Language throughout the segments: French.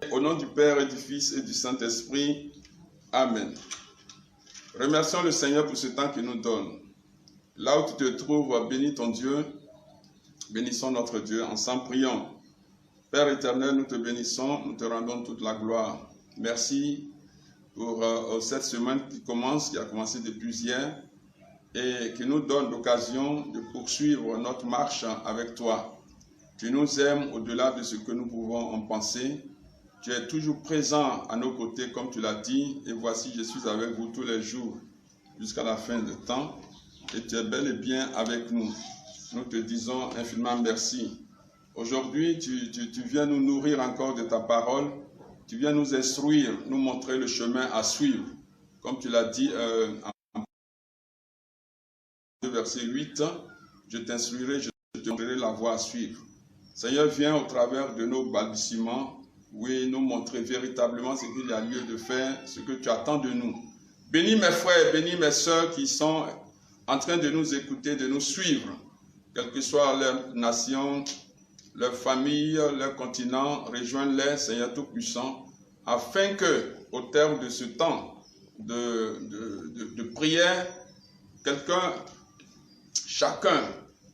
Au nom du Père et du Fils et du Saint-Esprit. Amen. Remercions le Seigneur pour ce temps qu'il nous donne. Là où tu te trouves, bénis ton Dieu. Bénissons notre Dieu. Ensemble, prions. Père éternel, nous te bénissons, nous te rendons toute la gloire. Merci pour cette semaine qui a commencé depuis hier, et qui nous donne l'occasion de poursuivre notre marche avec toi. Tu nous aimes au-delà de ce que nous pouvons en penser. Tu es toujours présent à nos côtés, comme tu l'as dit, et voici, je suis avec vous tous les jours jusqu'à la fin du temps, et tu es bel et bien avec nous. Nous te disons infiniment merci. Aujourd'hui, tu viens nous nourrir encore de ta parole, tu viens nous instruire, nous montrer le chemin à suivre. Comme tu l'as dit en verset 8, je t'instruirai, je te montrerai la voie à suivre. Seigneur, viens au travers de nos balbutiements, oui, nous montrer véritablement ce qu'il y a lieu de faire, ce que tu attends de nous. Bénis mes frères, bénis mes sœurs qui sont en train de nous écouter, de nous suivre, quelle que soit leur nation, leur famille, leur continent, rejoins-les, Seigneur Tout-Puissant, afin que, au terme de ce temps de prière, chacun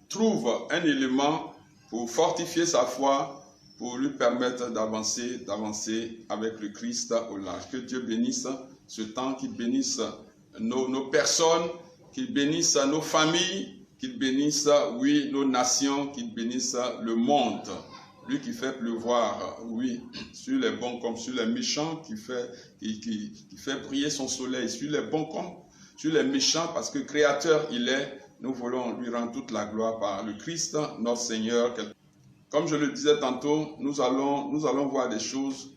trouve un élément pour fortifier sa foi, pour lui permettre d'avancer avec le Christ au large. Que Dieu bénisse ce temps, qu'il bénisse nos personnes, qu'il bénisse nos familles, qu'il bénisse, oui, nos nations, qu'il bénisse le monde. Lui qui fait pleuvoir, oui, sur les bons comme sur les méchants, qui fait briller son soleil sur les bons comme sur les méchants, parce que Créateur il est. Nous voulons lui rendre toute la gloire par le Christ, notre Seigneur. Comme je le disais tantôt, nous allons voir des choses,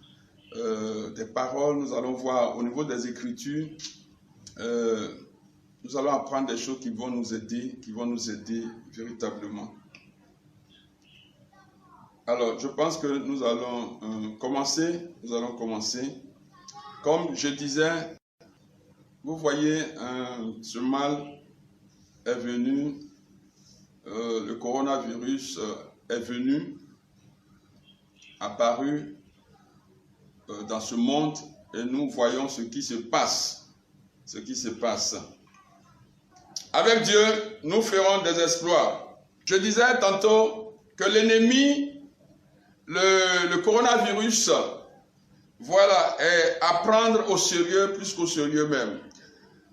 des paroles, nous allons voir au niveau des Écritures, nous allons apprendre des choses qui vont nous aider véritablement. Alors, je pense que nous allons commencer. Comme je disais, vous voyez, ce mal est venu, le coronavirus est venu, apparu dans ce monde, et nous voyons ce qui se passe. Avec Dieu, nous ferons des exploits. Je disais tantôt que l'ennemi, le coronavirus, voilà, est à prendre au sérieux plus qu'au sérieux même.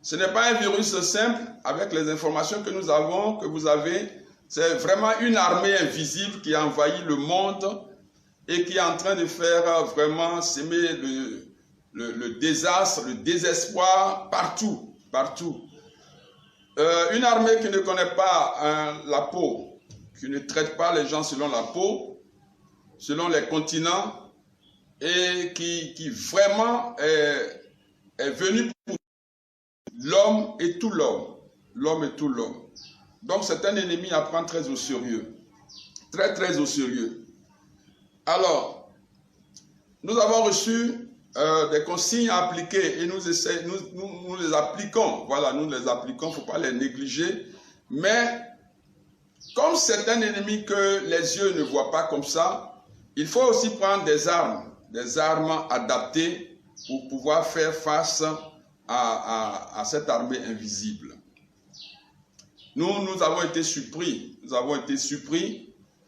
Ce n'est pas un virus simple, avec les informations que nous avons, que vous avez. C'est vraiment une armée invisible qui a envahi le monde et qui est en train de faire vraiment s'aimer le désastre, le désespoir partout. Une armée qui ne connaît pas la peau, qui ne traite pas les gens selon la peau, selon les continents, et qui vraiment est venue pour l'homme et tout l'homme. Donc c'est un ennemi à prendre très au sérieux. Très au sérieux. Alors, nous avons reçu des consignes à appliquer et nous les appliquons. Voilà, nous les appliquons, il ne faut pas les négliger. Mais, comme c'est un ennemi que les yeux ne voient pas comme ça, il faut aussi prendre des armes adaptées pour pouvoir faire face à cette armée invisible. Nous avons été surpris,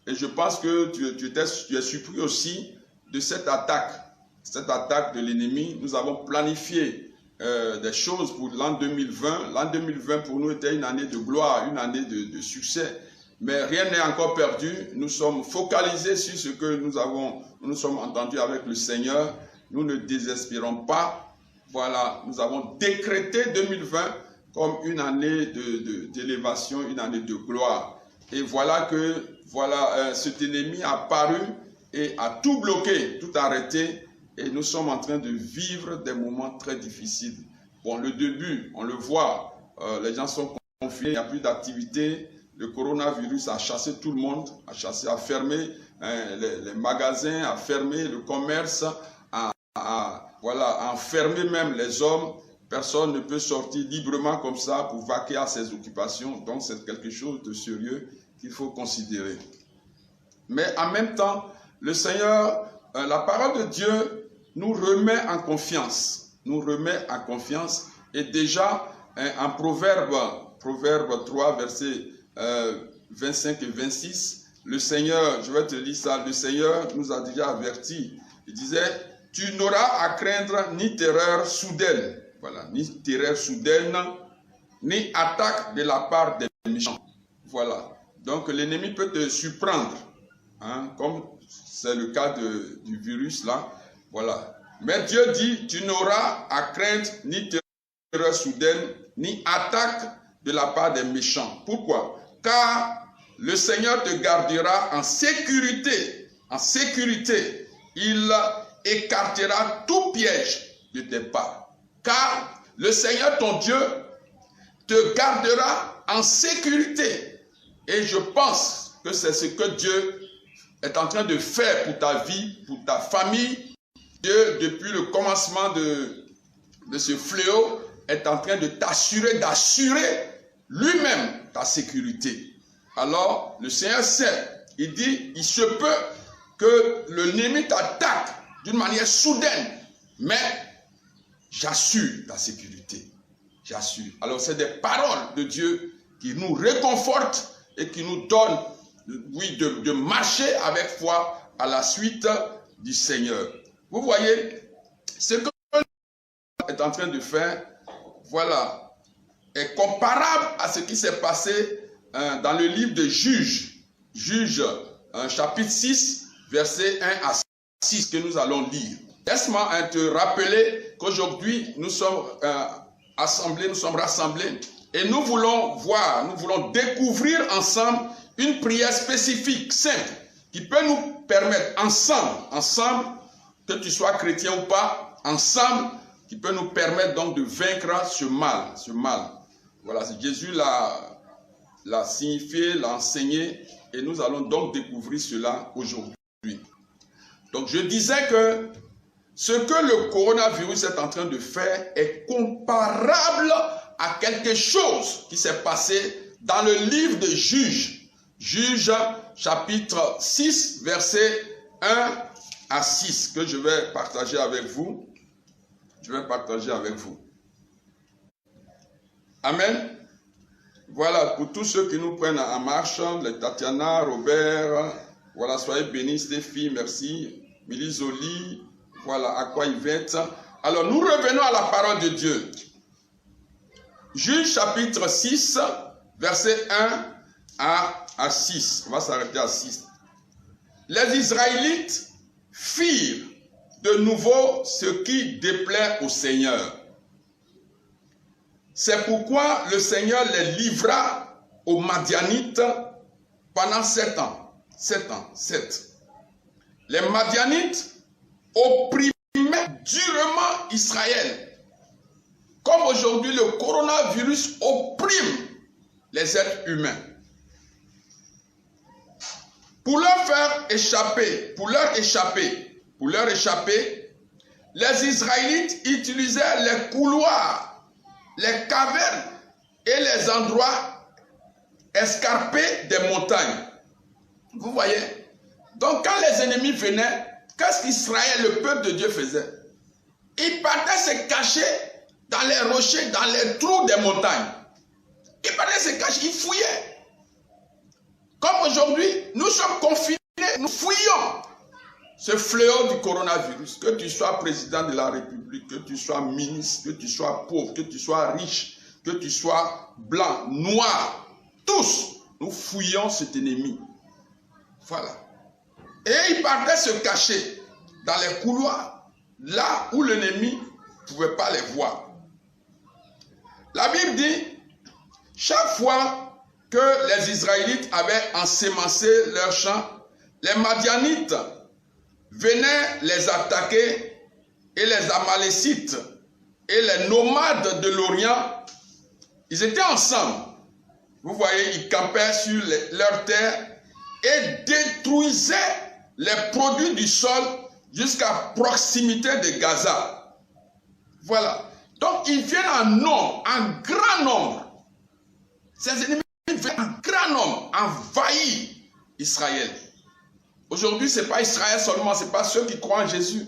et je pense que tu es surpris aussi de cette attaque de l'ennemi. Nous avons planifié des choses pour l'an 2020. L'an 2020 pour nous était une année de gloire, une année de succès, mais rien n'est encore perdu. Nous sommes focalisés sur ce que nous sommes entendus avec le Seigneur. Nous ne désespérons pas. Voilà, nous avons décrété 2020 comme une année d'élévation, une année de gloire. Et voilà que cet ennemi a apparu et a tout bloqué, tout arrêté. Et nous sommes en train de vivre des moments très difficiles. Bon, le début, on le voit, les gens sont confinés, il n'y a plus d'activité. Le coronavirus a chassé tout le monde, a fermé les magasins, a fermé le commerce, a enfermé même les hommes. Personne ne peut sortir librement comme ça pour vaquer à ses occupations. Donc c'est quelque chose de sérieux qu'il faut considérer. Mais en même temps, le Seigneur la parole de Dieu nous remet en confiance. Nous remet en confiance. Et déjà, en Proverbe 3, versets 25 et 26, le Seigneur, je vais te lire ça, le Seigneur nous a déjà avertis. Il disait, tu n'auras à craindre ni terreur soudaine, voilà, ni terreur soudaine, ni attaque de la part des méchants. Voilà. Donc l'ennemi peut te surprendre, hein, comme c'est le cas du virus là. Voilà. Mais Dieu dit, tu n'auras à craindre ni terreur soudaine, ni attaque de la part des méchants. Pourquoi? Car le Seigneur te gardera en sécurité. En sécurité. Il écartera tout piège de tes pas. Car le Seigneur ton Dieu te gardera en sécurité. Et je pense que c'est ce que Dieu est en train de faire pour ta vie, pour ta famille. Dieu, depuis le commencement de ce fléau, est en train de t'assurer, d'assurer lui-même ta sécurité. Alors, le Seigneur sait, il dit, il se peut que l'ennemi t'attaque d'une manière soudaine, mais j'assure ta sécurité. J'assure. Alors, c'est des paroles de Dieu qui nous réconfortent et qui nous donnent, oui, de marcher avec foi à la suite du Seigneur. Vous voyez, ce que Dieu est en train de faire, voilà, est comparable à ce qui s'est passé dans le livre de Juges. Juges, chapitre 6, versets 1 à 6 que nous allons lire. Laisse-moi te rappeler qu'aujourd'hui, nous sommes rassemblés et nous voulons voir, nous voulons découvrir ensemble une prière spécifique, simple, qui peut nous permettre ensemble, que tu sois chrétien ou pas, ensemble, qui peut nous permettre donc de vaincre ce mal. Voilà, Jésus l'a signifié, l'a enseigné, et nous allons donc découvrir cela aujourd'hui. Donc je disais que ce que le coronavirus est en train de faire est comparable à quelque chose qui s'est passé dans le livre de Juges. Juges, chapitre 6, versets 1 à 6, que je vais partager avec vous. Amen. Voilà, pour tous ceux qui nous prennent en marche, les Tatiana, Robert, voilà, soyez bénis, Stéphie, merci, Milly Zoli, voilà, Aqua Yvette. Alors, nous revenons à la parole de Dieu. Juges chapitre 6, verset 1 à 6. On va s'arrêter à 6. Les Israélites firent de nouveau ce qui déplaît au Seigneur. C'est pourquoi le Seigneur les livra aux Madianites pendant 7 ans. 7. Les Madianites opprimaient durement Israël. Comme aujourd'hui le coronavirus opprime les êtres humains. Pour leur échapper, les Israélites utilisaient les couloirs, les cavernes et les endroits escarpés des montagnes. Vous voyez? Donc quand les ennemis venaient, qu'est-ce qu'Israël, le peuple de Dieu, faisait? Ils partaient se cacher dans les rochers, dans les trous des montagnes. Ils partaient se cacher, ils fouillaient. Comme aujourd'hui, nous sommes confinés, nous fouillons ce fléau du coronavirus. Que tu sois président de la République, que tu sois ministre, que tu sois pauvre, que tu sois riche, que tu sois blanc, noir, tous, nous fouillons cet ennemi. Voilà. Et ils partaient se cacher dans les couloirs, là où l'ennemi ne pouvait pas les voir. La Bible dit, chaque fois que les Israélites avaient ensémencé leurs champs, les Madianites venaient les attaquer et les Amalécites et les nomades de l'Orient, ils étaient ensemble. Vous voyez, ils campaient sur leur terre et détruisaient les produits du sol jusqu'à proximité de Gaza. Voilà. Donc, ils viennent en nombre, en grand nombre. Ces ennemis viennent en grand nombre envahir Israël. Aujourd'hui, ce n'est pas Israël seulement, ce n'est pas ceux qui croient en Jésus.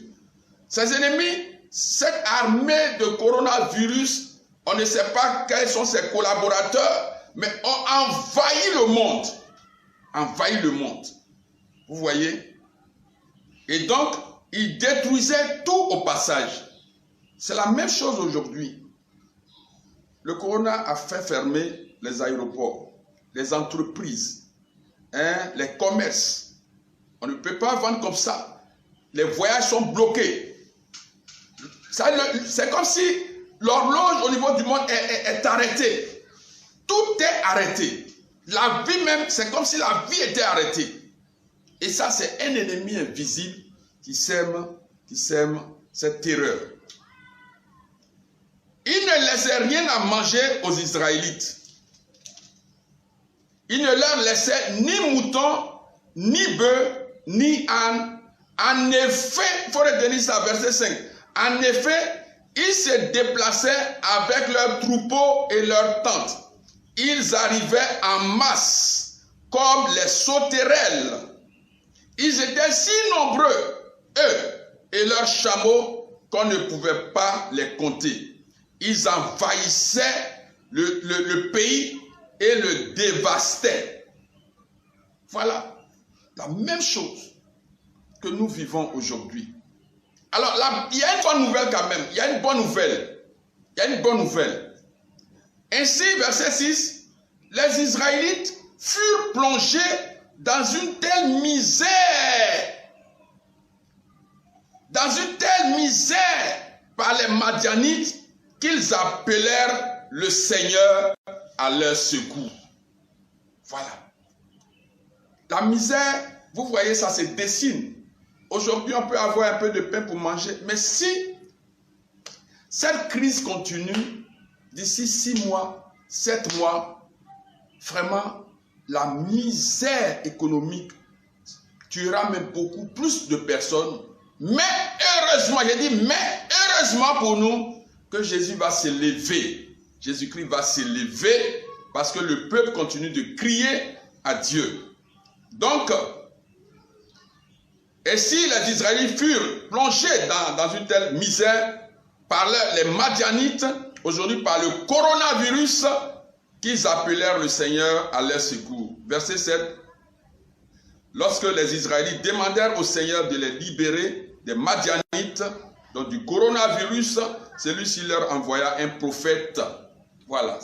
Ses ennemis, cette armée de coronavirus, on ne sait pas quels sont ses collaborateurs, mais ont envahi le monde. Envahi le monde. Vous voyez? Et donc, ils détruisaient tout au passage. C'est la même chose aujourd'hui. Le corona a fait fermer les aéroports, les entreprises, les commerces. On ne peut pas vendre comme ça. Les voyages sont bloqués. C'est comme si l'horloge au niveau du monde est arrêtée. Tout est arrêté. La vie même, c'est comme si la vie était arrêtée. Et ça, c'est un ennemi invisible qui sème cette terreur. Il ne laissait rien à manger aux Israélites. Il ne leur laissait ni mouton, ni bœuf, ni âne. En effet, il faut retenir ça, verset 5. En effet, ils se déplaçaient avec leurs troupeaux et leurs tentes. Ils arrivaient en masse, comme les sauterelles. Ils étaient si nombreux, eux et leurs chameaux, qu'on ne pouvait pas les compter. Ils envahissaient le pays et le dévastaient. Voilà la même chose que nous vivons aujourd'hui. Alors, là, il y a une bonne nouvelle quand même. Il y a une bonne nouvelle. Il y a une bonne nouvelle. Ainsi, verset 6, les Israélites furent plongés dans une telle misère. Dans une telle misère par les Madianites qu'ils appelèrent le Seigneur à leur secours. Voilà. La misère, vous voyez, ça se dessine. Aujourd'hui, on peut avoir un peu de pain pour manger. Mais si cette crise continue, d'ici 6 mois, 7 mois, vraiment, la misère économique tuera même beaucoup plus de personnes. Mais heureusement, j'ai dit, mais heureusement pour nous, que Jésus va s'élever. Jésus-Christ va s'élever parce que le peuple continue de crier à Dieu. Donc, et si les Israélites furent plongés dans une telle misère par les Madianites, aujourd'hui par le coronavirus, qu'ils appelèrent le Seigneur à leur secours. Verset 7. Lorsque les Israélites demandèrent au Seigneur de les libérer des Madianites, donc du coronavirus, celui-ci leur envoya un prophète. Voilà,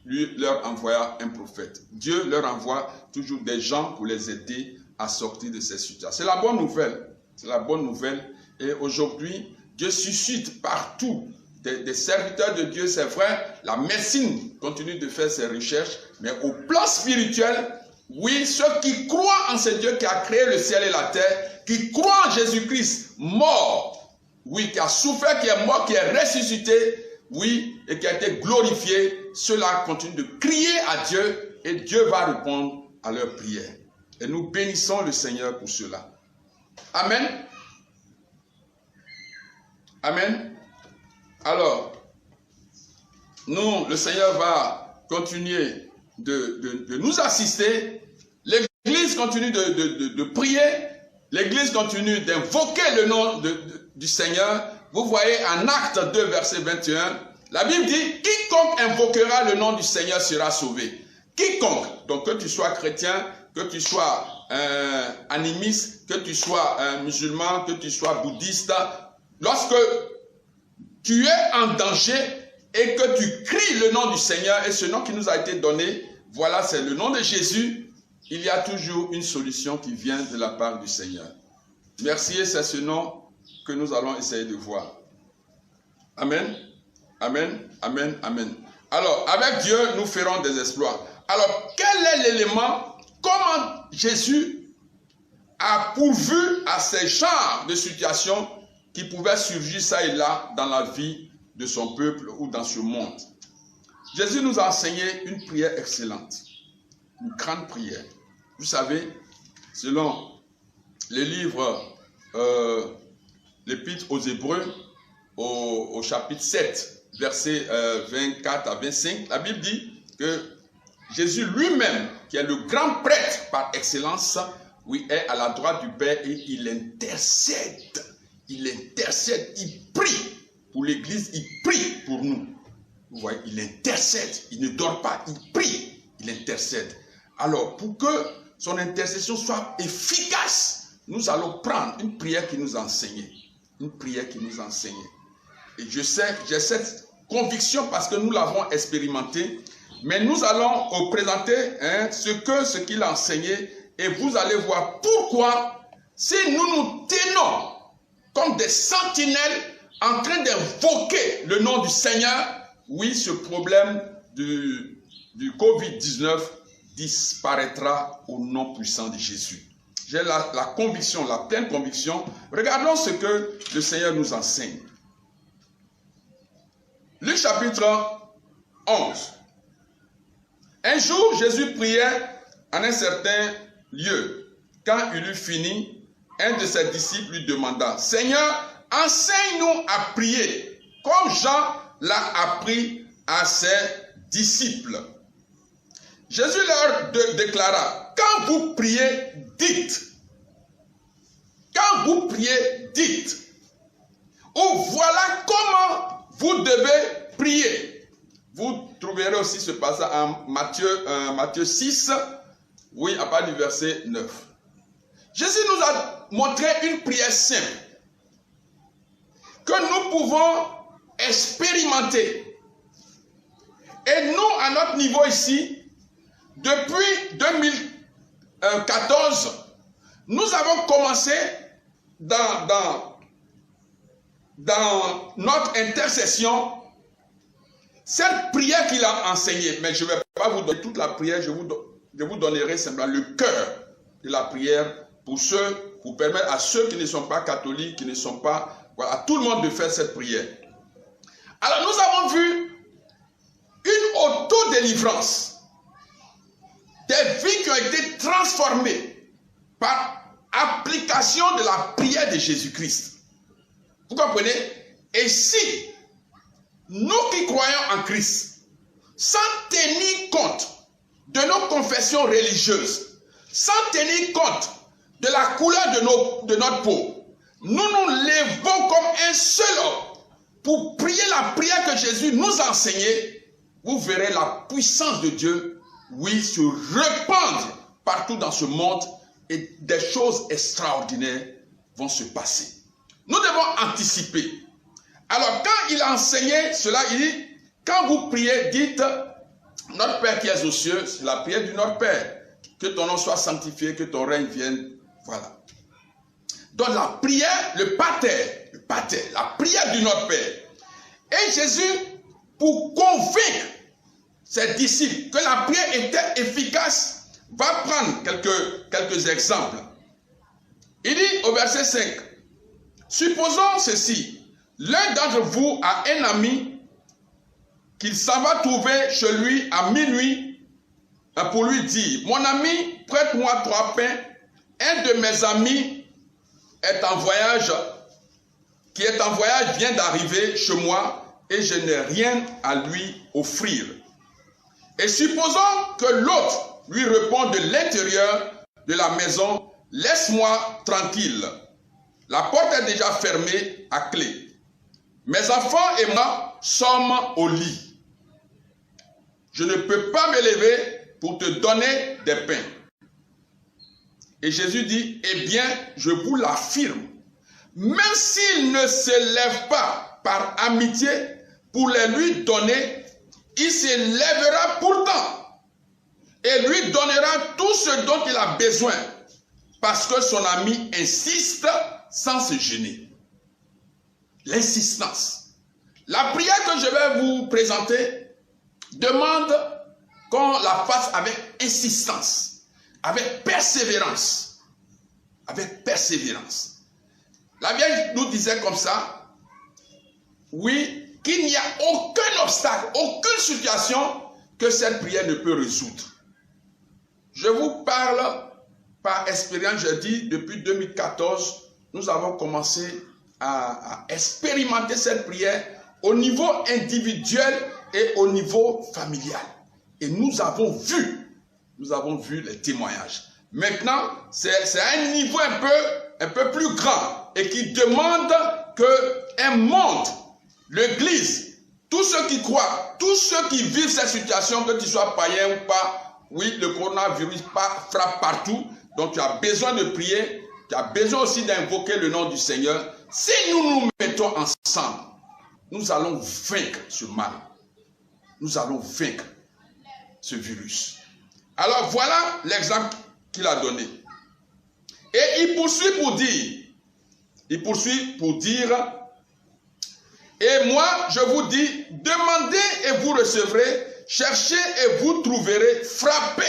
lui leur envoya un prophète. Dieu leur envoie toujours des gens pour les aider à sortir de ces situations. C'est la bonne nouvelle. C'est la bonne nouvelle. Et aujourd'hui, Dieu suscite partout des serviteurs de Dieu. C'est vrai, la médecine continue de faire ses recherches, mais au plan spirituel, oui, ceux qui croient en ce Dieu qui a créé le ciel et la terre, qui croient en Jésus-Christ mort, oui, qui a souffert, qui est mort, qui est ressuscité, oui, et qui a été glorifié, ceux-là continuent de crier à Dieu et Dieu va répondre à leurs prières. Et nous bénissons le Seigneur pour cela. Amen. Amen. Alors, nous, le Seigneur va continuer de nous assister. L'Église continue de prier. L'Église continue d'invoquer le nom du Seigneur. Vous voyez en Actes 2, verset 21, la Bible dit, quiconque invoquera le nom du Seigneur sera sauvé. Quiconque, donc que tu sois chrétien, que tu sois animiste, que tu sois musulman, que tu sois bouddhiste, lorsque tu es en danger et que tu cries le nom du Seigneur et ce nom qui nous a été donné, voilà, c'est le nom de Jésus, il y a toujours une solution qui vient de la part du Seigneur. Merci, et c'est ce nom que nous allons essayer de voir. Amen, amen, amen, amen. Alors, avec Dieu, nous ferons des exploits. Alors, quel est l'élément? Comment Jésus a pourvu à ces genres de situations qui pouvaient surgir ça et là dans la vie de son peuple ou dans ce monde? Jésus nous a enseigné une prière excellente, une grande prière. Vous savez, selon les livres, l'Épître aux Hébreux, au chapitre 7, versets 24 à 25, la Bible dit que Jésus lui-même, qui est le grand prêtre par excellence, oui, est à la droite du Père et il intercède. Il intercède, il prie pour l'Église, il prie pour nous. Vous voyez, il intercède, il ne dort pas, il prie, il intercède. Alors, pour que son intercession soit efficace, nous allons prendre une prière qui nous a enseigné. Une prière qui nous a enseigné. Et je sais, j'ai cette conviction parce que nous l'avons expérimenté, mais nous allons vous présenter ce qu'il a enseigné et vous allez voir pourquoi, si nous nous tenons comme des sentinelles en train d'invoquer le nom du Seigneur, oui, ce problème du Covid-19 disparaîtra au nom puissant de Jésus. J'ai la conviction, la pleine conviction. Regardons ce que le Seigneur nous enseigne. Luc chapitre 11. Un jour, Jésus priait en un certain lieu. Quand il eut fini, un de ses disciples lui demanda, « Seigneur, enseigne-nous à prier, comme Jean l'a appris à ses disciples. » Jésus leur déclara, « Quand vous priez, dites. Quand vous priez, dites. Ou voilà comment vous devez prier. » Vous trouverez aussi ce passage en Matthieu 6, oui, à partir du verset 9. Jésus nous a montré une prière simple que nous pouvons expérimenter. Et nous, à notre niveau ici, depuis 2014, nous avons commencé dans notre intercession cette prière qu'il a enseignée. Mais je ne vais pas vous donner toute la prière, je vous donnerai simplement le cœur de la prière pour permettre à ceux qui ne sont pas catholiques, qui ne sont pas, voilà, à tout le monde de faire cette prière. Alors nous avons vu une auto-délivrance, des vies qui ont été transformées par application de la prière de Jésus-Christ. Vous comprenez? Et si nous qui croyons en Christ, sans tenir compte de nos confessions religieuses, sans tenir compte de la couleur de notre peau, nous nous levons comme un seul homme pour prier la prière que Jésus nous a enseignée, vous verrez la puissance de Dieu, oui, se répandre partout dans ce monde et des choses extraordinaires vont se passer. Nous devons anticiper. Alors, quand il a enseigné cela, il dit, quand vous priez, dites, notre Père qui est aux cieux, c'est la prière du Notre Père. Que ton nom soit sanctifié, que ton règne vienne. Voilà. Donc, la prière, le pater, la prière du Notre Père. Et Jésus, pour convaincre ses disciples que la prière était efficace, va prendre quelques exemples. Il dit au verset 5, supposons ceci, l'un d'entre vous a un ami qu'il s'en va trouver chez lui à minuit pour lui dire, mon ami, prête-moi 3 pains, un de mes amis qui est en voyage vient d'arriver chez moi et je n'ai rien à lui offrir. Et supposons que l'autre lui répond de l'intérieur de la maison, laisse-moi tranquille. La porte est déjà fermée à clé. Mes enfants et moi sommes au lit. Je ne peux pas me lever pour te donner des pains. Et Jésus dit, eh bien, je vous l'affirme, même s'il ne se lève pas par amitié pour les lui donner, il se lèvera pourtant et lui donnera tout ce dont il a besoin, parce que son ami insiste sans se gêner. L'insistance. La prière que je vais vous présenter demande qu'on la fasse avec insistance, avec persévérance. Avec persévérance. La Vierge nous disait comme ça, oui, qu'il n'y a aucun obstacle, aucune situation que cette prière ne peut résoudre. Je vous parle par expérience, je dis, depuis 2014, nous avons commencé à expérimenter cette prière au niveau individuel et au niveau familial. Et nous avons vu les témoignages. Maintenant, c'est à un niveau un peu plus grand et qui demande qu'un monde, l'Église, tous ceux qui croient, tous ceux qui vivent cette situation, que tu sois païen ou pas, oui, le coronavirus frappe partout, donc tu as besoin de prier, tu as besoin aussi d'invoquer le nom du Seigneur. Si nous nous mettons ensemble, nous allons vaincre ce mal. Nous allons vaincre ce virus. Alors voilà l'exemple qu'il a donné. Et il poursuit pour dire, et moi je vous dis, demandez et vous recevrez, cherchez et vous trouverez, frappez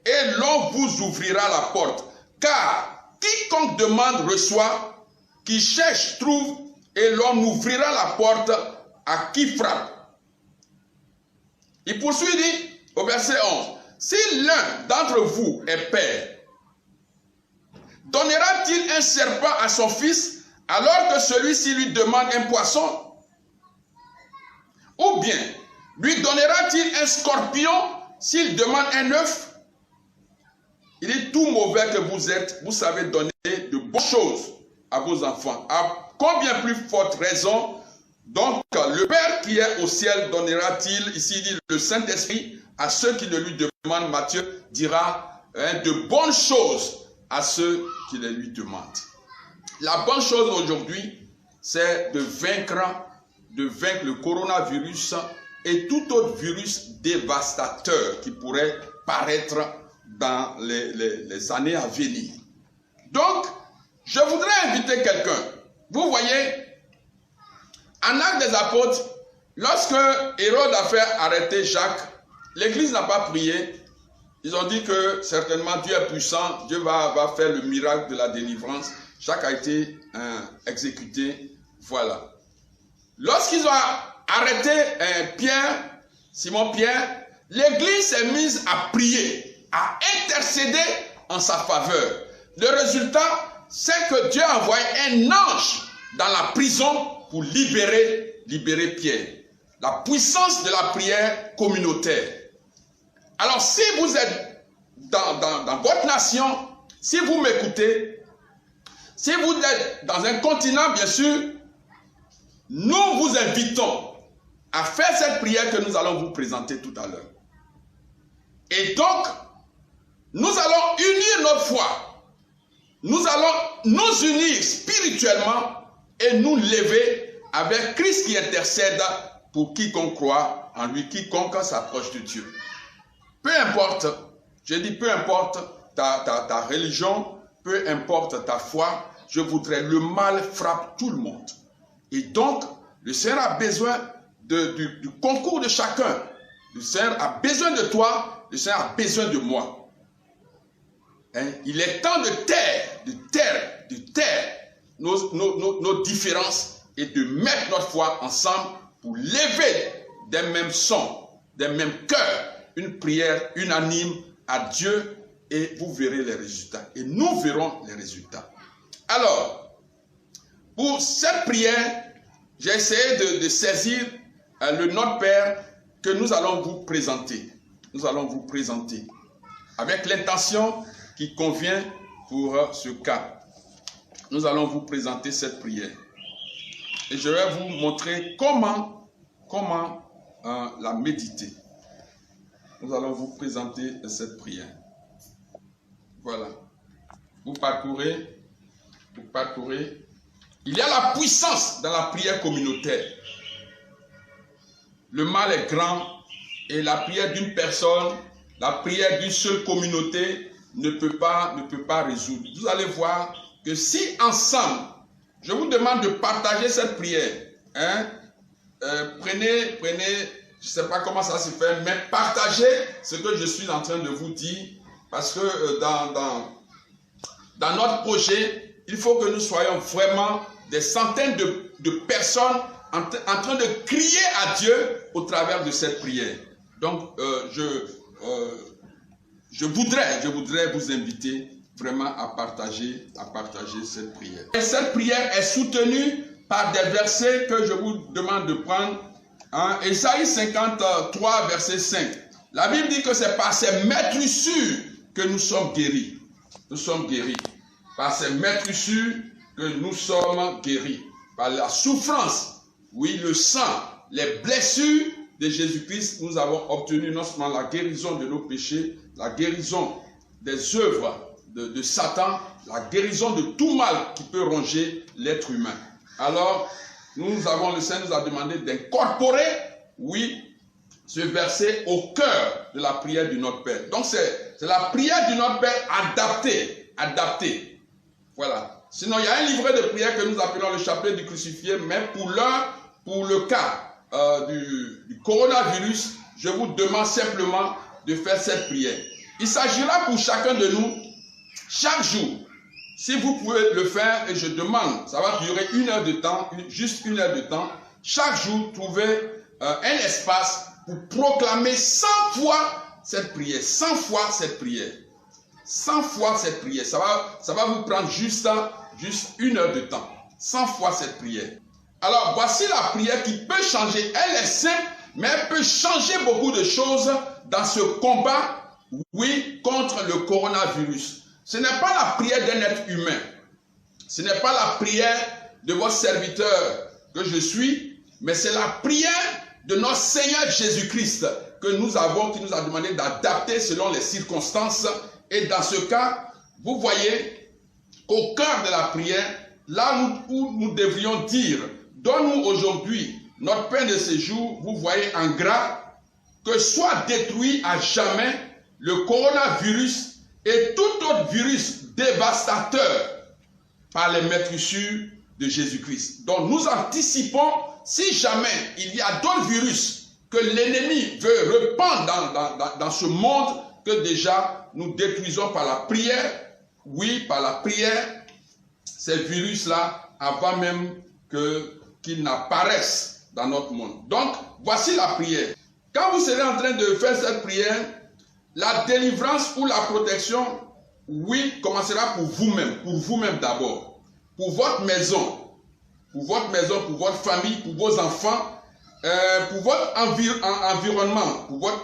et l'on vous ouvrira la porte. Car quiconque demande reçoit, qui cherche trouve, et l'on ouvrira la porte à qui frappe. Il poursuit, dit, au verset 11, si l'un d'entre vous est père, donnera-t-il un serpent à son fils alors que celui-ci lui demande un poisson? Ou bien, lui donnera-t-il un scorpion s'il demande un œuf? Il est tout mauvais que vous êtes, vous savez donner de bonnes choses à vos enfants. À combien plus forte raison, donc le Père qui est au ciel donnera-t-il, ici il dit le Saint-Esprit, à ceux qui le lui demandent. Matthieu dira de bonnes choses à ceux qui les lui demandent. La bonne chose aujourd'hui, c'est de vaincre le coronavirus et tout autre virus dévastateur qui pourrait paraître dans les années à venir. Donc, je voudrais inviter quelqu'un. Vous voyez, en Actes des Apôtres, lorsque Hérode a fait arrêter Jacques, l'Église n'a pas prié. Ils ont dit que certainement Dieu est puissant, Dieu va faire le miracle de la délivrance. Jacques a été exécuté. Voilà. Lorsqu'ils ont arrêté Simon Pierre, l'Église s'est mise à prier, à intercéder en sa faveur. Le résultat, c'est que Dieu a envoyé un ange dans la prison pour libérer Pierre. La puissance de la prière communautaire. Alors, si vous êtes dans votre nation, si vous m'écoutez, si vous êtes dans un continent, bien sûr, nous vous invitons à faire cette prière que nous allons vous présenter tout à l'heure. Et donc, nous allons unir notre foi. Nous allons nous unir spirituellement et nous lever avec Christ qui intercède pour quiconque croit en lui, quiconque s'approche de Dieu. Peu importe, je dis peu importe ta religion, peu importe ta foi, je voudrais, le mal frappe tout le monde. Et donc, le Seigneur a besoin du concours de chacun. Le Seigneur a besoin de toi, le Seigneur a besoin de moi. Hein? Il est temps de taire nos différences et de mettre notre foi ensemble pour lever des mêmes sons, des mêmes cœurs, une prière unanime à Dieu et vous verrez les résultats. Et nous verrons les résultats. Alors, pour cette prière, j'ai essayé de saisir le Notre Père que nous allons vous présenter. Nous allons vous présenter avec l'intention qui convient pour ce cas. Nous allons vous présenter cette prière. Et je vais vous montrer comment la méditer. Nous allons vous présenter cette prière. Voilà. Vous parcourez. Il y a la puissance dans la prière communautaire. Le mal est grand et la prière d'une personne, la prière d'une seule communauté ne peut pas résoudre. Vous allez voir que si ensemble, je vous demande de partager cette prière. Hein? Prenez, je ne sais pas comment ça se fait, mais partagez ce que je suis en train de vous dire, parce que dans notre projet, il faut que nous soyons vraiment des centaines de personnes en train de crier à Dieu au travers de cette prière. Donc, je voudrais vous inviter vraiment à partager cette prière. Et cette prière est soutenue par des versets que je vous demande de prendre. Hein, Ésaïe 53, verset 5. La Bible dit que c'est par ces maîtrisures que nous sommes guéris. nous sommes guéris. Par ces meurtrissures que nous sommes guéris. Par la souffrance, oui, le sang, les blessures de Jésus-Christ, nous avons obtenu non seulement la guérison de nos péchés, la guérison des œuvres de Satan, la guérison de tout mal qui peut ronger l'être humain. Alors, le Seigneur nous a demandé d'incorporer, oui, ce verset au cœur de la prière du Notre Père. Donc, c'est la prière du Notre Père adaptée. Voilà. Sinon, il y a un livret de prière que nous appelons le chapelet du crucifié, mais pour le cas du coronavirus, je vous demande simplement de faire cette prière. Il s'agira pour chacun de nous, chaque jour, si vous pouvez le faire, et je demande, ça va durer 1 heure de temps, juste 1 heure de temps, chaque jour, trouver un espace pour proclamer 100 fois cette prière, 100 fois cette prière. 100 fois cette prière, ça va vous prendre juste 1 heure de temps. 100 fois cette prière. Alors, voici la prière qui peut changer. Elle est simple, mais elle peut changer beaucoup de choses dans ce combat, oui, contre le coronavirus. Ce n'est pas la prière d'un être humain. Ce n'est pas la prière de votre serviteur que je suis, mais c'est la prière de notre Seigneur Jésus-Christ que nous avons, qui nous a demandé d'adapter selon les circonstances. Et dans ce cas, vous voyez qu'au cœur de la prière, là où nous devrions dire, donne-nous aujourd'hui notre pain de ce jour, vous voyez en gras, que soit détruit à jamais le coronavirus et tout autre virus dévastateur par les meurtrissures de Jésus-Christ. Donc nous anticipons, si jamais il y a d'autres virus que l'ennemi veut répandre dans ce monde, que déjà nous détruisons par la prière, oui, par la prière, ces virus-là, avant même qu'ils n'apparaissent dans notre monde. Donc, voici la prière. Quand vous serez en train de faire cette prière, la délivrance ou la protection, oui, commencera pour vous-même d'abord, pour votre maison, pour votre famille, pour vos enfants, pour votre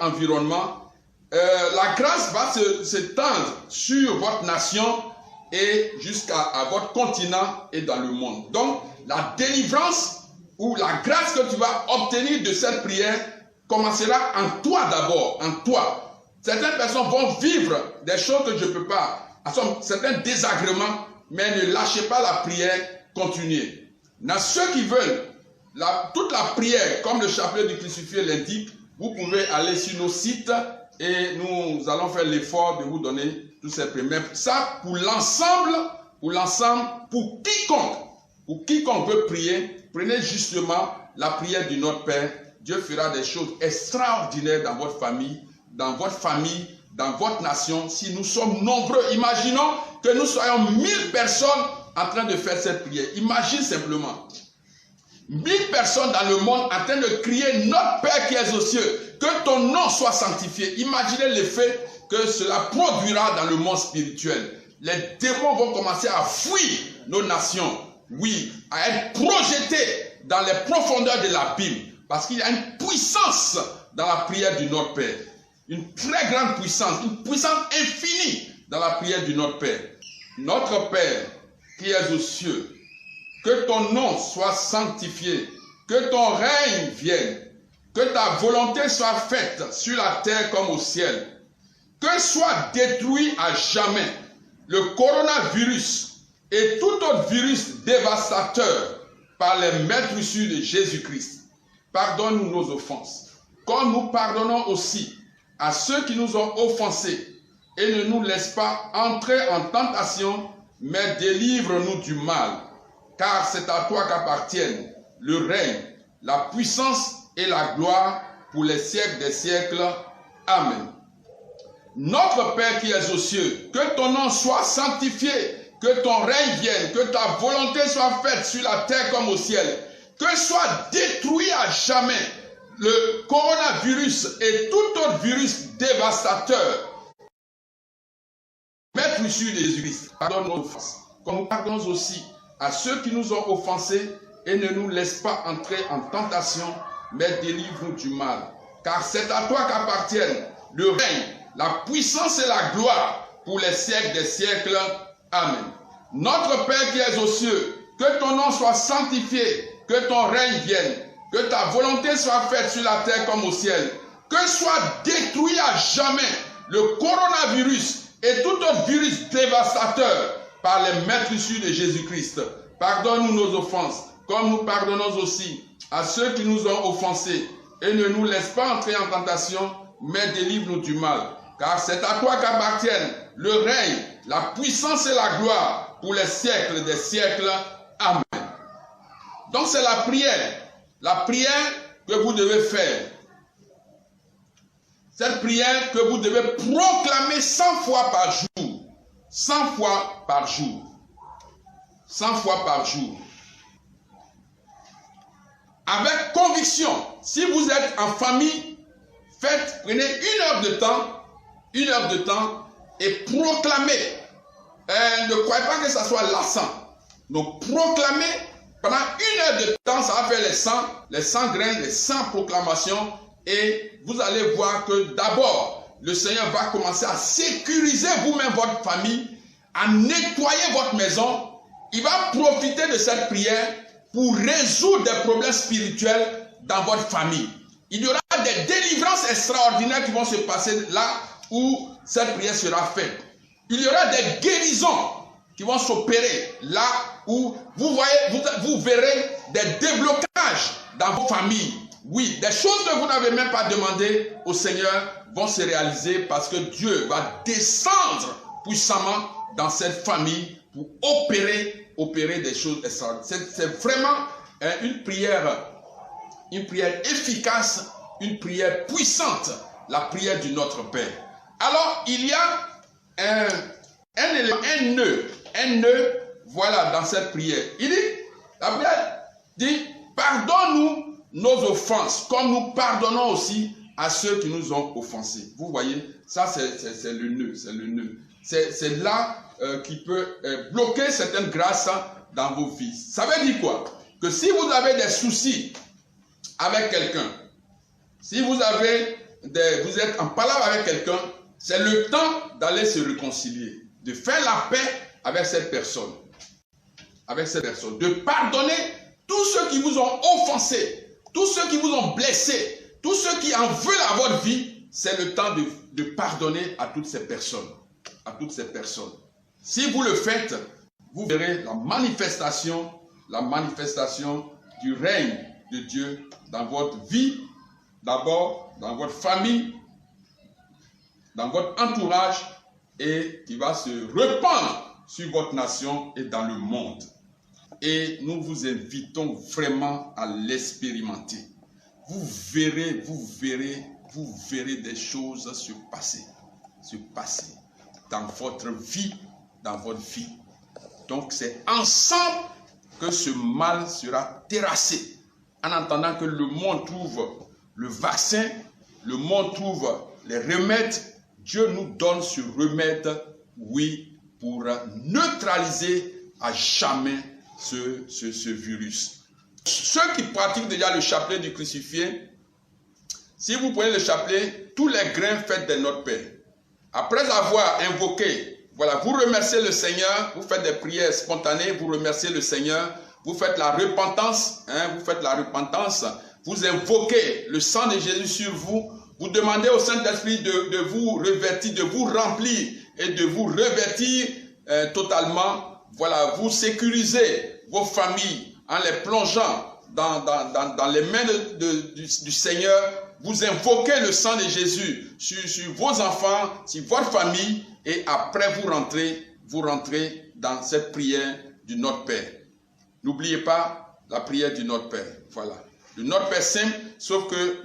environnement. La grâce va s'étendre sur votre nation et jusqu'à votre continent et dans le monde. Donc, la délivrance ou la grâce que tu vas obtenir de cette prière commencera en toi d'abord, en toi. Certaines personnes vont vivre des choses que je ne peux pas, certains désagréments, mais ne lâchez pas la prière, continuez. Dans ceux qui veulent toute la prière, comme le chapelet du crucifié l'indique, vous pouvez aller sur nos sites et nous allons faire l'effort de vous donner tous ces prières. Ça, pour l'ensemble, pour quiconque veut prier, prenez justement la prière du Notre Père. Dieu fera des choses extraordinaires dans votre famille, dans votre nation. Si nous sommes nombreux, imaginons que nous soyons 1000 personnes en train de faire cette prière. Imagine simplement. 1000 personnes dans le monde en train de crier notre Père qui est aux cieux, que ton nom soit sanctifié. Imaginez l'effet que cela produira dans le monde spirituel. Les démons vont commencer à fuir nos nations, oui, à être projetés dans les profondeurs de l'abîme, parce qu'il y a une puissance dans la prière du Notre Père, une très grande puissance, une puissance infinie dans la prière du Notre Père. Notre Père qui es aux cieux, que ton nom soit sanctifié, que ton règne vienne, que ta volonté soit faite sur la terre comme au ciel, que soit détruit à jamais le coronavirus et tout autre virus dévastateur par les meurtrissures de Jésus-Christ. Pardonne-nous nos offenses, comme nous pardonnons aussi à ceux qui nous ont offensés, et ne nous laisse pas entrer en tentation, mais délivre-nous du mal. Car c'est à toi qu'appartiennent le règne, la puissance et la gloire pour les siècles des siècles. Amen. Notre Père qui es aux cieux, que ton nom soit sanctifié, que ton règne vienne, que ta volonté soit faite sur la terre comme au ciel, que soit détruit à jamais le coronavirus et tout autre virus dévastateur. Maître issu de Jésus-Christ, pardonne nos offenses, comme nous pardonnons aussi à ceux qui nous ont offensés, et ne nous laisse pas entrer en tentation, mais délivre-nous du mal. Car c'est à toi qu'appartiennent le règne, la puissance et la gloire pour les siècles des siècles. Amen. Notre Père qui es aux cieux, que ton nom soit sanctifié, que ton règne vienne, que ta volonté soit faite sur la terre comme au ciel, que soit détruit à jamais le coronavirus et tout autre virus dévastateur par les maîtrisses de Jésus-Christ. Pardonne-nous nos offenses, comme nous pardonnons aussi à ceux qui nous ont offensés, et ne nous laisse pas entrer en tentation, mais délivre-nous du mal. Car c'est à toi qu'appartiennent le règne, la puissance et la gloire pour les siècles des siècles. Amen. Donc c'est la prière que vous devez faire. Cette prière que vous devez proclamer 100 fois par jour. 100 fois par jour. 100 fois par jour. Avec conviction. Si vous êtes en famille, prenez 1 heure de temps et proclamez. Ne croyez pas que ça soit lassant. Donc proclamez pendant 1 heure de temps, ça va faire les 100 graines, les 100 proclamations. Et vous allez voir que d'abord, le Seigneur va commencer à sécuriser vous-même votre famille, à nettoyer votre maison. Il va profiter de cette prière pour résoudre des problèmes spirituels dans votre famille. Il y aura des délivrances extraordinaires qui vont se passer là où cette prière sera faite. Il y aura des guérisons qui vont s'opérer là où vous verrez des déblocages dans vos familles. Oui, des choses que vous n'avez même pas demandé au Seigneur vont se réaliser parce que Dieu va descendre puissamment dans cette famille pour opérer des choses extraordinaires. C'est vraiment une prière efficace, une prière puissante, la prière du Notre Père. Alors, il y a un nœud, voilà, dans cette prière. La prière dit, pardonne-nous nos offenses, comme nous pardonnons aussi à ceux qui nous ont offensés. Vous voyez, ça c'est le nœud. C'est là qui peut bloquer certaines grâces dans vos vies. Ça veut dire quoi? Que si vous avez des soucis avec quelqu'un, si vous êtes en palabre avec quelqu'un, c'est le temps d'aller se réconcilier, de faire la paix avec cette personne, de pardonner tous ceux qui vous ont offensé, tous ceux qui vous ont blessé, tous ceux qui en veulent à votre vie. C'est le temps de pardonner à toutes ces personnes. Si vous le faites, vous verrez la manifestation du règne de Dieu dans votre vie, d'abord dans votre famille, dans votre entourage, et qui va se répandre sur votre nation et dans le monde. Et nous vous invitons vraiment à l'expérimenter. Vous verrez des choses se passer dans votre vie, Donc c'est ensemble que ce mal sera terrassé. En attendant que le monde trouve le vaccin, le monde trouve les remèdes, Dieu nous donne ce remède, oui, pour neutraliser à jamais ce virus. Ceux qui pratiquent déjà le chapelet du crucifié, si vous prenez le chapelet, tous les grains faits de notre Père, après avoir invoqué, voilà, vous remerciez le Seigneur, vous faites des prières spontanées, vous remerciez le Seigneur, vous faites la repentance, vous invoquez le sang de Jésus sur vous, vous demandez au Saint-Esprit de vous revêtir, de vous remplir et de vous revêtir totalement. Voilà, vous sécurisez vos familles en les plongeant dans les mains du Seigneur. Vous invoquez le sang de Jésus sur vos enfants, sur votre famille, et après vous rentrez dans cette prière du Notre Père. N'oubliez pas la prière du Notre Père. Voilà. Le Notre Père simple, sauf que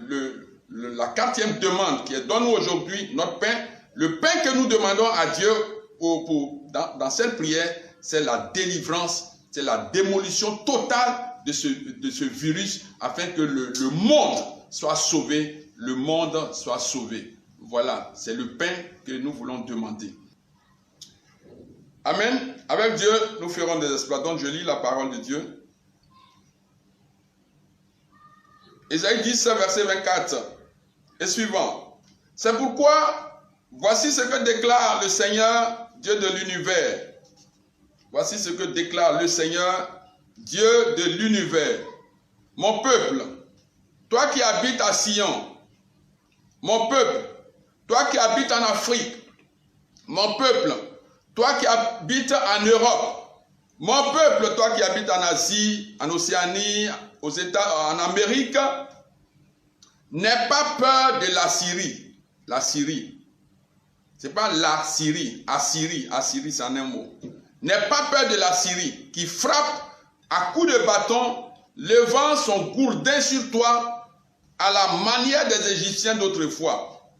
la 4e demande qui est donnée aujourd'hui, notre pain, le pain que nous demandons à Dieu dans cette prière, c'est la délivrance, c'est la démolition totale de ce virus, afin que le monde soit sauvé, Voilà, c'est le pain que nous voulons demander. Amen. Avec Dieu, nous ferons des exploits. Donc je lis la parole de Dieu. Ésaïe 10, verset 24 et suivant. C'est pourquoi Voici ce que déclare le Seigneur, Dieu de l'univers. Voici ce que déclare le Seigneur, Dieu de l'univers. Mon peuple, toi qui habites à Sion, mon peuple, toi qui habites en Afrique, mon peuple, toi qui habites en Europe, mon peuple, toi qui habites en Asie, en Océanie, aux États, en Amérique, n'aie pas peur de la Syrie. La Syrie. Ce n'est pas la Syrie. Assyrie. Assyrie, c'est un mot. N'aie pas peur de la Syrie qui frappe à coups de bâton, levant son gourdin sur toi à la manière des Égyptiens d'autrefois.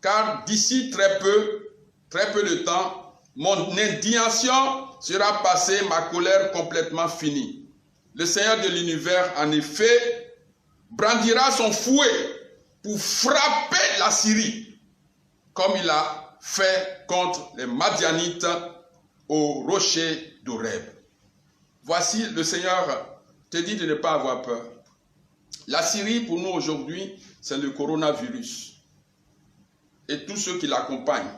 Car d'ici très peu de temps, mon indignation sera passée, ma colère complètement finie. Le Seigneur de l'univers, en effet, brandira son fouet pour frapper la Syrie, comme il a fait contre les Madianites au rocher d'Horeb. Voici, le Seigneur te dit de ne pas avoir peur. La Syrie, pour nous aujourd'hui, c'est le coronavirus et tous ceux qui l'accompagnent.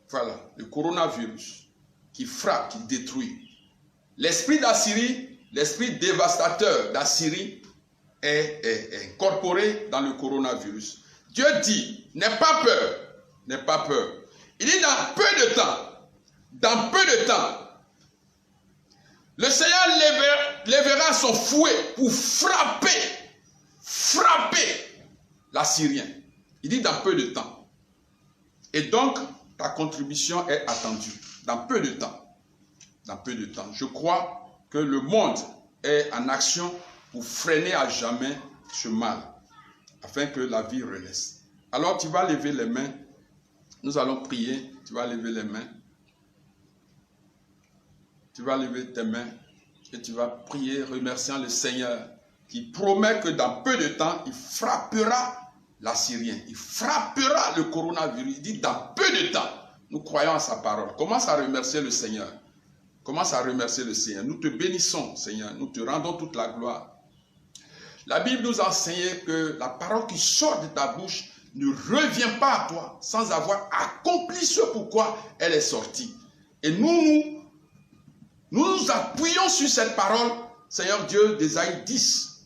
Voilà, le coronavirus qui frappe, qui détruit. L'esprit d'Assyrie, l'esprit dévastateur d'Assyrie est incorporé dans le coronavirus. Dieu dit, n'aie pas peur, n'aie pas peur. Il dit dans peu de temps, le Seigneur lèvera son fouet pour frapper l'Assyrien. Il dit dans peu de temps. Et donc, ta contribution est attendue dans peu de temps. Dans peu de temps. Je crois que le monde est en action pour freiner à jamais ce mal, afin que la vie renaisse. Alors tu vas lever les mains. Nous allons prier. Tu vas lever les mains. Tu vas lever tes mains et tu vas prier remerciant le Seigneur qui promet que dans peu de temps, il frappera l'Assyrien. Il frappera le coronavirus. Il dit dans peu de temps, nous croyons à sa parole. Commence à remercier le Seigneur. Commence à remercier le Seigneur. Nous te bénissons, Seigneur. Nous te rendons toute la gloire. La Bible nous enseigne que la parole qui sort de ta bouche ne revient pas à toi sans avoir accompli ce pourquoi elle est sortie. Et nous nous appuyons sur cette parole, Seigneur Dieu d'Ésaïe 10.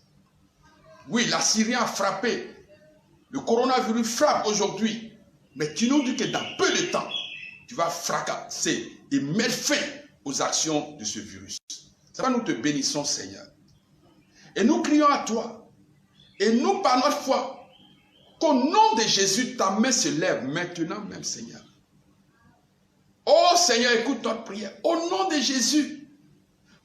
Oui, l'Assyrien a frappé. Le coronavirus frappe aujourd'hui. Mais tu nous dis que dans peu de temps, tu vas fracasser et mettre fin aux actions de ce virus. C'est pourquoi nous te bénissons, Seigneur. Et nous crions à toi. Et nous, par notre foi, qu'au nom de Jésus, ta main se lève maintenant même, Seigneur. Oh Seigneur, écoute notre prière. Au nom de Jésus,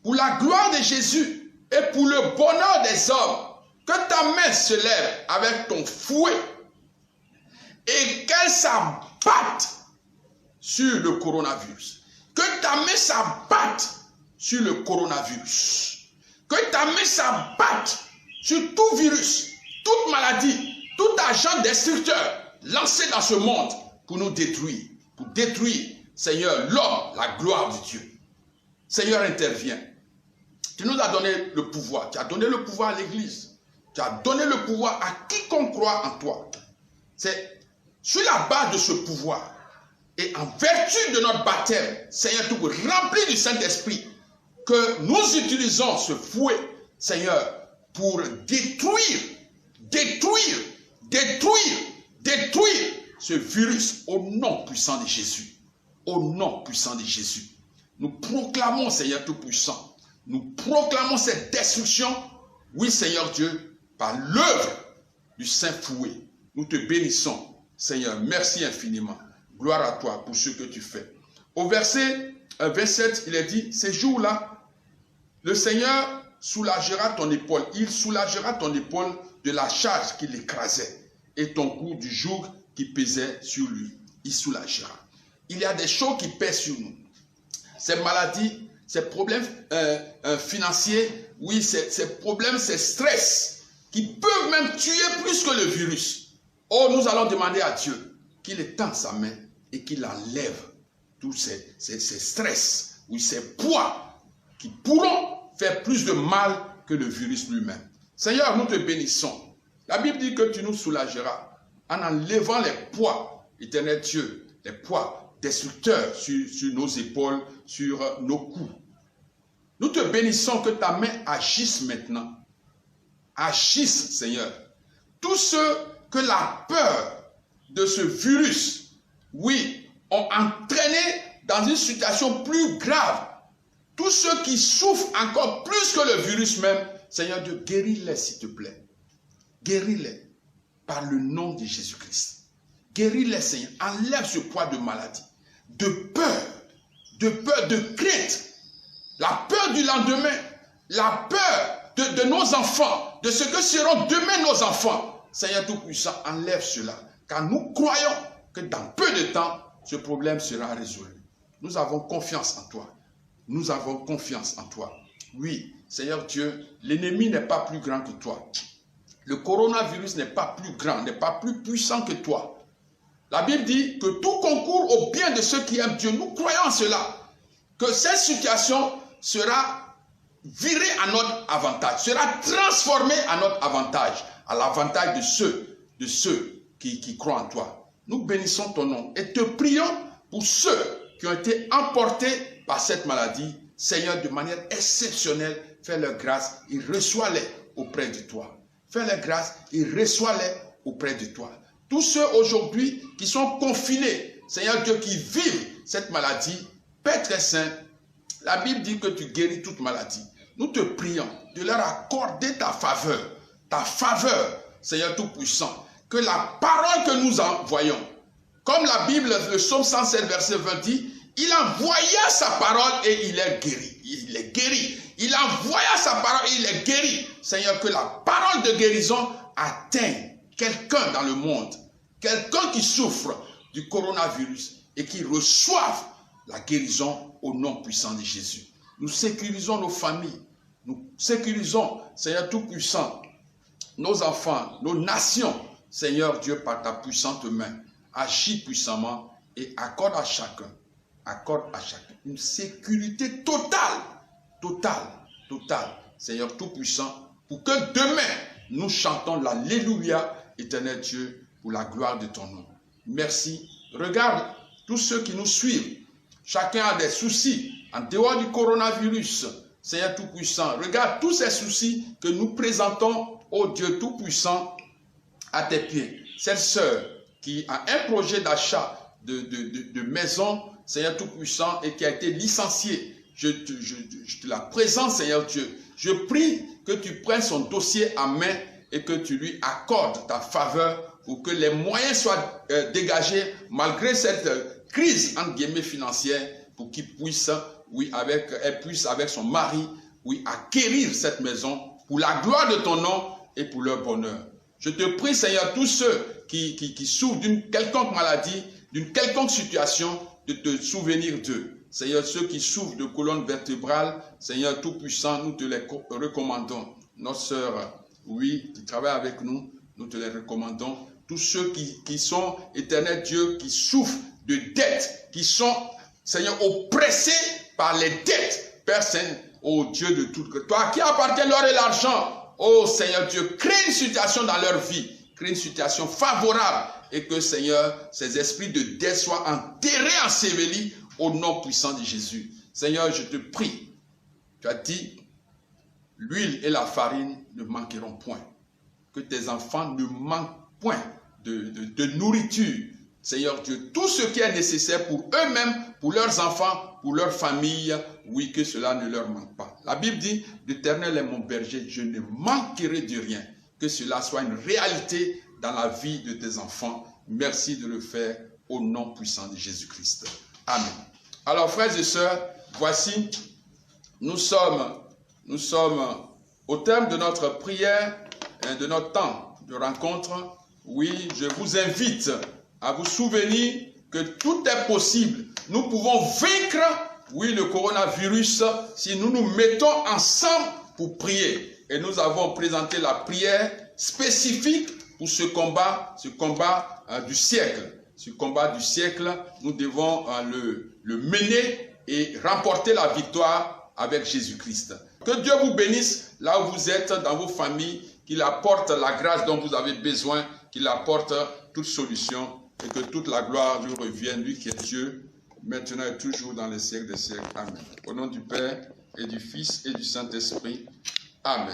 pour la gloire de Jésus et pour le bonheur des hommes, que ta main se lève avec ton fouet et qu'elle s'abatte sur le coronavirus. Que ta main s'abatte sur le coronavirus. Que ta main s'abatte sur tout virus, toute maladie, tout agent destructeur lancé dans ce monde pour nous détruire. Pour détruire, Seigneur, l'homme, la gloire de Dieu. Seigneur, interviens. Tu nous as donné le pouvoir. Tu as donné le pouvoir à l'Église. Tu as donné le pouvoir à quiconque croit en toi. C'est sur la base de ce pouvoir et en vertu de notre baptême, Seigneur, tout rempli du Saint-Esprit, que nous utilisons ce fouet, Seigneur, pour détruire ce virus au nom puissant de Jésus. Au nom puissant de Jésus. Nous proclamons, Seigneur Tout-Puissant, nous proclamons cette destruction, oui, Seigneur Dieu, par l'œuvre du Saint-Fouet. Nous te bénissons, Seigneur. Merci infiniment. Gloire à toi pour ce que tu fais. Au verset 27, il est dit, ces jours-là, le Seigneur soulagera ton épaule. Il soulagera ton épaule de la charge qui l'écrasait et ton cou du joug qui pesait sur lui. Il soulagera. Il y a des choses qui pèsent sur nous. Ces maladies, ces problèmes financiers, oui, ces problèmes, ces stress qui peuvent même tuer plus que le virus. Oh, nous allons demander à Dieu qu'il étende sa main et qu'il enlève tous ces stress, oui, ces poids qui pourront faire plus de mal que le virus lui-même. Seigneur, nous te bénissons. La Bible dit que tu nous soulageras en enlevant les poids Éternel Dieu, les poids destructeurs sur nos épaules, sur nos coups. Nous te bénissons que ta main agisse maintenant. Agisse, Seigneur. Tous ceux que la peur de ce virus, oui, ont entraîné dans une situation plus grave. Tous ceux qui souffrent encore plus que le virus même, Seigneur Dieu, guéris-les s'il te plaît. Guéris-les par le nom de Jésus-Christ. Guéris-les, Seigneur. Enlève ce poids de maladie, de peur, de crainte. La peur du lendemain, la peur de nos enfants, de ce que seront demain nos enfants. Seigneur Tout-Puissant, enlève cela. Car nous croyons que dans peu de temps, ce problème sera résolu. Nous avons confiance en toi. Nous avons confiance en toi. Oui, Seigneur Dieu, l'ennemi n'est pas plus grand que toi. Le coronavirus n'est pas plus grand, n'est pas plus puissant que toi. La Bible dit que tout concourt au bien de ceux qui aiment Dieu. Nous croyons en cela. Que cette situation sera virée à notre avantage, sera transformée à notre avantage, à l'avantage de ceux qui croient en toi. Nous bénissons ton nom et te prions pour ceux qui ont été emportés par cette maladie. Seigneur, de manière exceptionnelle, fais-leur grâce et reçois-les auprès de toi. Fais-leur grâce et reçois-les auprès de toi. Tous ceux aujourd'hui qui sont confinés, Seigneur Dieu, qui vivent cette maladie, Père très saint, la Bible dit que tu guéris toute maladie. Nous te prions de leur accorder ta faveur, Seigneur Tout-Puissant, que la parole que nous envoyons, comme la Bible, le psaume 107, verset 20 dit, il envoya sa parole et il est guéri. Il est guéri. Il envoya sa parole et il est guéri. Seigneur, que la parole de guérison atteigne quelqu'un dans le monde, quelqu'un qui souffre du coronavirus et qui reçoive la guérison au nom puissant de Jésus. Nous sécurisons nos familles. Nous sécurisons, Seigneur Tout-Puissant, nos enfants, nos nations. Seigneur Dieu, par ta puissante main, agis puissamment et accorde à chacun une sécurité totale, Seigneur Tout-Puissant, pour que demain, nous chantons l'Alléluia, éternel Dieu, pour la gloire de ton nom. Merci. Regarde tous ceux qui nous suivent. Chacun a des soucis en dehors du coronavirus. Seigneur Tout-Puissant, regarde tous ces soucis que nous présentons au Dieu Tout-Puissant à tes pieds. Cette sœur qui a un projet d'achat de maison, Seigneur Tout-Puissant, et qui a été licenciée, je te la présente, Seigneur Dieu. Je prie que tu prennes son dossier en main et que tu lui accordes ta faveur pour que les moyens soient dégagés malgré cette crise, entre guillemets, financière, pour qu'il puisse, oui, elle puisse avec son mari, oui, acquérir cette maison pour la gloire de ton nom et pour leur bonheur. Je te prie, Seigneur, tous ceux qui souffrent d'une quelconque maladie, d'une quelconque situation, de te souvenir d'eux. Seigneur, ceux qui souffrent de colonne vertébrale, Seigneur Tout-Puissant, nous te les recommandons. Nos sœurs, oui, qui travaillent avec nous, nous te les recommandons. Tous ceux qui sont, éternel Dieu, qui souffrent de dettes, qui sont, Seigneur, oppressés par les dettes. Père Saint, ô Dieu de tout, que toi qui appartient l'or et l'argent, ô Seigneur Dieu, crée une situation dans leur vie, crée une situation favorable et que, Seigneur, ces esprits de dette soient enterrés, ensevelis au nom puissant de Jésus. Seigneur, je te prie, tu as dit, l'huile et la farine ne manqueront point. Que tes enfants ne manquent point de nourriture. Seigneur Dieu, tout ce qui est nécessaire pour eux-mêmes, pour leurs enfants, pour leur famille, oui, que cela ne leur manque pas. La Bible dit, l'Éternel est mon berger, je ne manquerai de rien. Que cela soit une réalité dans la vie de tes enfants. Merci de le faire au nom puissant de Jésus-Christ. Amen. Alors, frères et sœurs, voici, nous sommes au terme de notre prière, de notre temps de rencontre. Oui, je vous invite à vous souvenir que tout est possible. Nous pouvons vaincre, oui, le coronavirus si nous nous mettons ensemble pour prier. Et nous avons présenté la prière spécifique pour ce combat du siècle. Ce combat du siècle, nous devons le mener et remporter la victoire avec Jésus-Christ. Que Dieu vous bénisse là où vous êtes, dans vos familles, qu'il apporte la grâce dont vous avez besoin, qu'il apporte toute solution et que toute la gloire lui revienne, lui qui est Dieu, maintenant et toujours dans les siècles des siècles. Amen. Au nom du Père et du Fils et du Saint-Esprit. Amen.